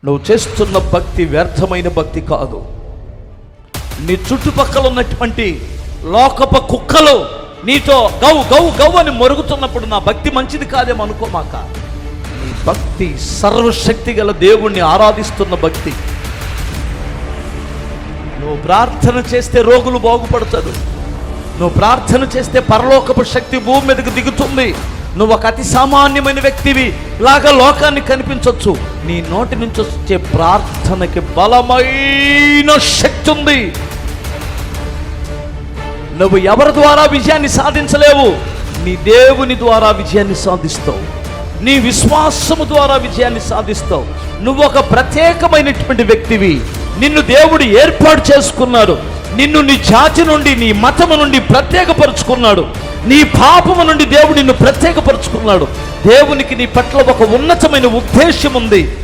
నువ్వు చేస్తున్న భక్తి వ్యర్థమైన భక్తి కాదు. నీ చుట్టుపక్కల ఉన్నటువంటి లోకపు కుక్కలు నీతో గౌ గౌ గౌ అని మొరుగుతున్నప్పుడు నా భక్తి మంచిది కాదేమో అనుకోమాక. నీ భక్తి సర్వశక్తి గల దేవుణ్ణి ఆరాధిస్తున్న భక్తి. నువ్వు ప్రార్థన చేస్తే రోగులు బాగుపడతారు. నువ్వు ప్రార్థన చేస్తే పరలోకపు శక్తి భూమి మీదకి దిగుతుంది. నువ్వు ఒక అతి సామాన్యమైన వ్యక్తివి లాగా లోకాన్ని కనిపించవచ్చు. నీ నోటి నుంచి వచ్చే ప్రార్థనకి బలమైన శక్తి ఉంది. నువ్వు ఎవరి ద్వారా విజయాన్ని సాధించలేవు. నీ దేవుని ద్వారా విజయాన్ని సాధిస్తావు. నీ విశ్వాసము ద్వారా విజయాన్ని సాధిస్తావు. నువ్వు ఒక ప్రత్యేకమైనటువంటి వ్యక్తివి. నిన్ను దేవుడు ఏర్పాటు చేసుకున్నాడు. నిన్ను నీ జాతి నుండి, నీ మతము నుండి ప్రత్యేకపరుచుకున్నాడు. నీ పాపము నుండి దేవుడు నిన్ను ప్రత్యేకపరుచుకున్నాడు. దేవునికి నీ పట్ల ఒక ఉన్నతమైన ఉద్దేశం ఉంది.